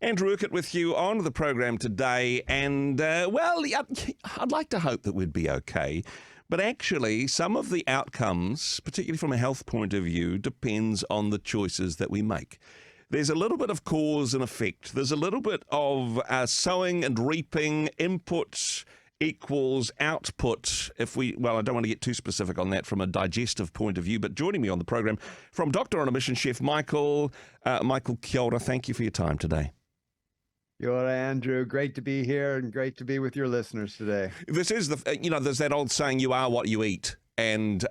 Andrew Urquhart with you on the program today, and yeah, I'd like to hope that we'd be okay, but actually some of the outcomes, particularly from a health point of view, depends on the choices that we make. There's a little bit of cause and effect. There's a little bit of sowing and reaping, input equals output. Well, I don't want to get too specific on that from a digestive point of view, but joining me on the program from Doctor on a Mission, Chef Michael. Michael, kia ora. Thank you for your time today. Kia ora, Andrew. Great to be here and great to be with your listeners today. This is there's that old saying, you are what you eat. And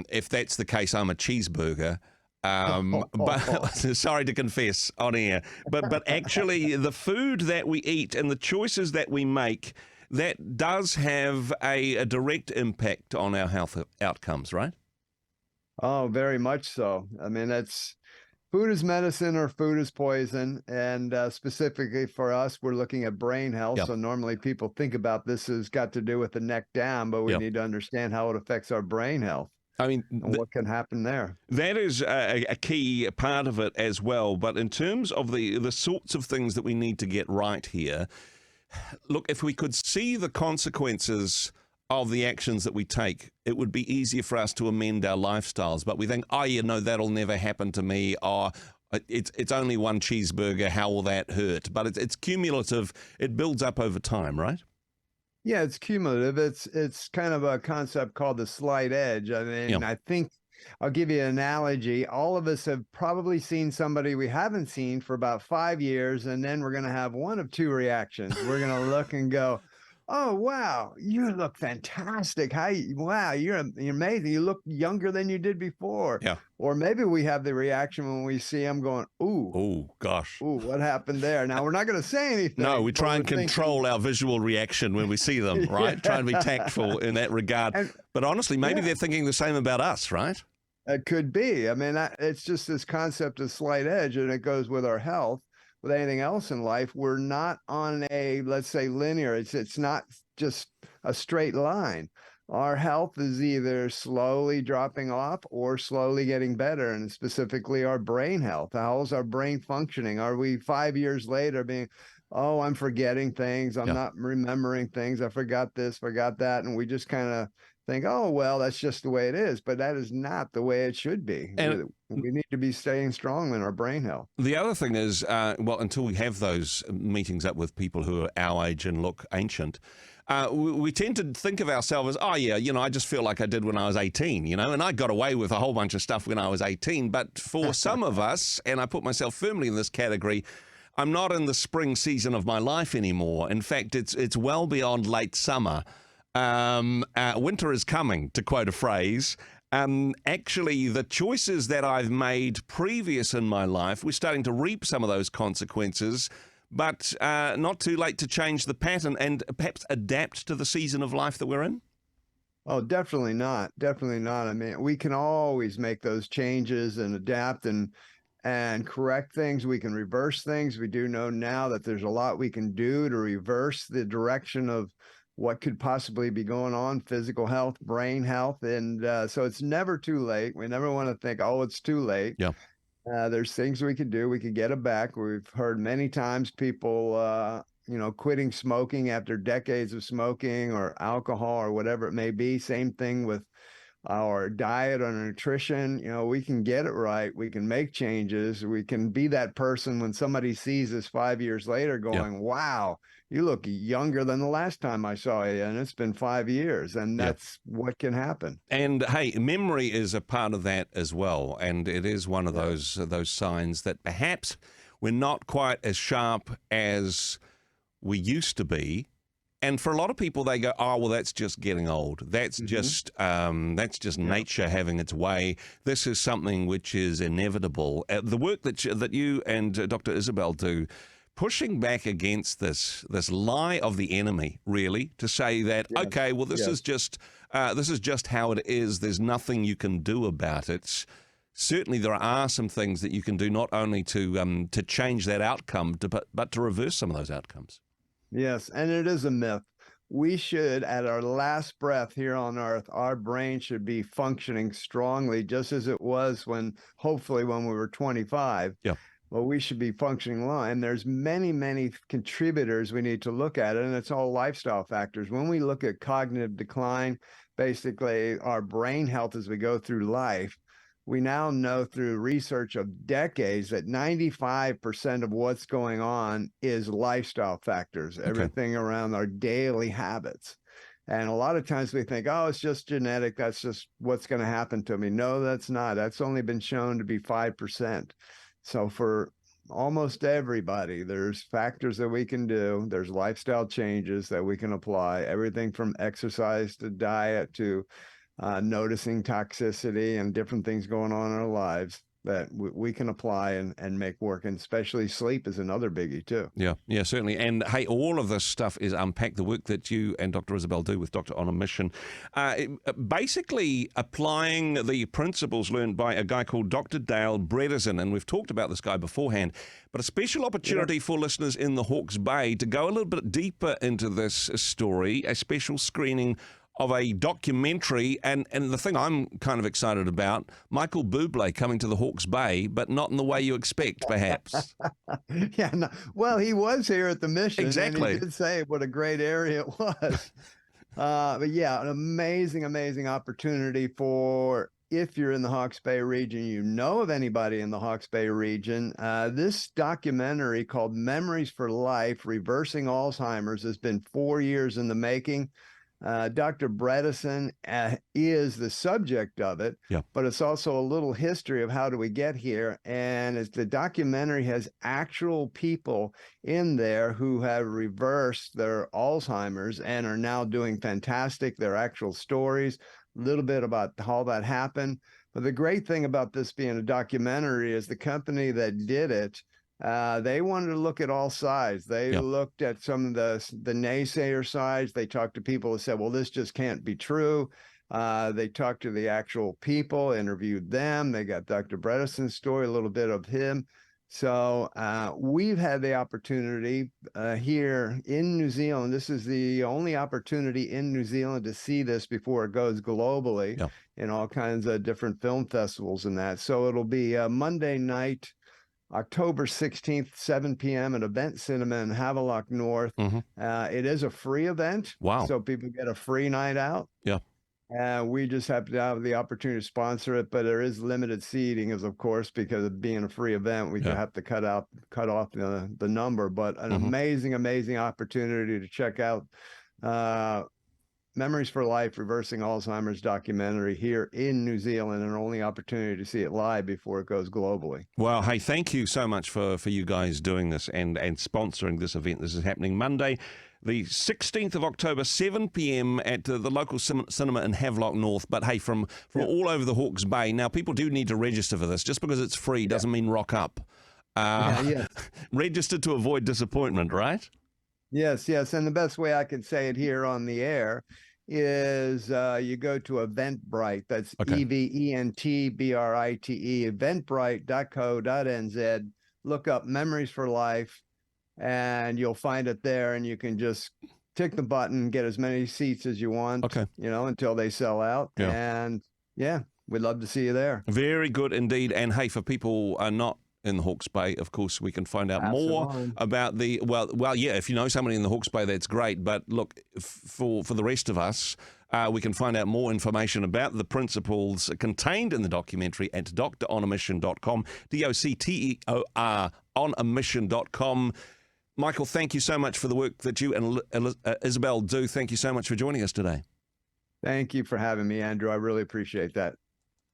if that's the case, I'm a cheeseburger. But sorry to confess on air, but actually the food that we eat and the choices that we make, that does have a direct impact on our health outcomes, right? Oh, very much so. I mean, food is medicine or food is poison. And specifically for us, we're looking at brain health. Yep. So normally people think about this has got to do with the neck down, but we Yep. need to understand how it affects our brain health. I mean, and what can happen there. That is a key part of it as well. But in terms of the sorts of things that we need to get right here, look, if we could see the consequences of the actions that we take, it would be easier for us to amend our lifestyles. But we think, that'll never happen to me, or it's only one cheeseburger, how will that hurt? But it's cumulative. It builds up over time, right? Yeah, it's cumulative. It's kind of a concept called the slight edge. I mean, I think I'll give you an analogy. All of us have probably seen somebody we haven't seen for about 5 years, and then we're going to have one of two reactions. We're going to look and go, "Oh, wow, you look fantastic. Wow, you're amazing. You look younger than you did before." Yeah. Or maybe we have the reaction when we see them going, "Ooh. Oh, gosh. Ooh, what happened there?" Now, we're not going to say anything. No, we try and control our visual reaction when we see them, right? Try and be tactful in that regard. But honestly, maybe they're thinking the same about us, right? It could be. I mean, it's just this concept of slight edge, and it goes with our health. With anything else in life, we're not on a, let's say, linear. It's not just a straight line. Our health is either slowly dropping off or slowly getting better, and specifically our brain health. How is our brain functioning? Are we 5 years later being, "Oh, I'm forgetting things. I'm not remembering things. I forgot this, forgot that." And we just kind of think, "Oh, well, that's just the way it is." But that is not the way it should be. And we need to be staying strong in our brain health. The other thing is, until we have those meetings up with people who are our age and look ancient, we tend to think of ourselves as, I just feel like I did when I was 18, and I got away with a whole bunch of stuff when I was 18. But for some of us, and I put myself firmly in this category, I'm not in the spring season of my life anymore. In fact, it's well beyond late summer. Winter is coming, to quote a phrase. Actually, the choices that I've made previous in my life, we're starting to reap some of those consequences, but not too late to change the pattern and perhaps adapt to the season of life that we're in? Oh, definitely not. Definitely not. I mean, we can always make those changes and adapt and correct things. We can reverse things. We do know now that there's a lot we can do to reverse the direction of what could possibly be going on, physical health, brain health. And so it's never too late. We never want to think, "Oh, it's too late." Yeah. There's things we can do. We can get it back. We've heard many times people, quitting smoking after decades of smoking or alcohol or whatever it may be. Same thing with our diet or nutrition. We can get it right. We can make changes. We can be that person when somebody sees us 5 years later going, "Wow, you look younger than the last time I saw you, and it's been 5 years." And that's what can happen. And hey, memory is a part of that as well. And it is one of those signs that perhaps we're not quite as sharp as we used to be. And for a lot of people, they go, "Oh, well, that's just getting old. That's just nature having its way. This is something which is inevitable." The work that you and Dr. Isabel do, pushing back against this lie of the enemy, really, to say that okay, well, this is just how it is. There's nothing you can do about it. Certainly, there are some things that you can do, not only to change that outcome, but to reverse some of those outcomes. Yes, and it is a myth. We should, at our last breath here on earth, our brain should be functioning strongly, just as it was hopefully when we were 25. Yeah. well, we should be functioning well. And there's many, many contributors we need to look at it, and it's all lifestyle factors. When we look at cognitive decline, basically our brain health as we go through life, we now know through research of decades that 95% of what's going on is lifestyle factors, everything around our daily habits. And a lot of times we think, oh, it's just genetic. That's just what's going to happen to me. No, that's not. That's only been shown to be 5%. So for almost everybody, there's factors that we can do. There's lifestyle changes that we can apply, everything from exercise to diet to noticing toxicity and different things going on in our lives that we can apply and make work. And especially sleep is another biggie too. Yeah, certainly. And hey, all of this stuff is unpacked, the work that you and Dr. Isabel do with Dr. on a Mission. Basically applying the principles learned by a guy called Dr. Dale Bredesen. And we've talked about this guy beforehand, but a special opportunity for listeners in the Hawke's Bay to go a little bit deeper into this story, a special screening of a documentary, and the thing I'm kind of excited about, Michael Bublé coming to the Hawke's Bay, but not in the way you expect, perhaps. Yeah, no. Well, he was here at the mission. Exactly. And he did say what a great area it was. But yeah, an amazing, amazing opportunity for, if you're in the Hawke's Bay region, you know of anybody in the Hawke's Bay region. This documentary called Memories for Life, Reversing Alzheimer's has been 4 years in the making. Dr. Bredesen is the subject of it, but it's also a little history of how do we get here. And the documentary has actual people in there who have reversed their Alzheimer's and are now doing fantastic. Their actual stories, a little bit about how that happened. But the great thing about this being a documentary is the company that did it, they wanted to look at all sides. They looked at some of the naysayer sides. They talked to people who said, well, this just can't be true. They talked to the actual people, interviewed them. They got Dr. Bredesen's story, a little bit of him. So we've had the opportunity here in New Zealand. This is the only opportunity in New Zealand to see this before it goes globally in all kinds of different film festivals and that. So it'll be Monday night, October 16th, 7 p.m. at Event Cinema in Havelock North. It is a free event. Wow. So people get a free night out. We just have to have the opportunity to sponsor it, but there is limited seating, of course, because of being a free event, we have to cut off the number, but an amazing, amazing opportunity to check out Memories for Life, Reversing Alzheimer's documentary here in New Zealand, and an only opportunity to see it live before it goes globally. Well, hey, thank you so much for you guys doing this and sponsoring this event. This is happening Monday, the 16th of October, 7 p.m. at the local cinema in Havelock North. But hey, from all over the Hawke's Bay. Now, people do need to register for this. Just because it's free doesn't mean rock up. Register to avoid disappointment, right? Yes. And the best way I can say it here on the air is you go to Eventbrite. That's EVENTBRITE, eventbrite.co.nz. Look up Memories for Life, and you'll find it there. And you can just tick the button, get as many seats as you want, until they sell out. And we'd love to see you there. Very good indeed. And hey, for people not in the Hawke's Bay, of course, we can find out more about the, if you know somebody in the Hawke's Bay, that's great. But look, for the rest of us, we can find out more information about the principles contained in the documentary at dronamission.com, DOCTEOR, onamission.com. Michael, thank you so much for the work that you and Isabel do. Thank you so much for joining us today. Thank you for having me, Andrew. I really appreciate that.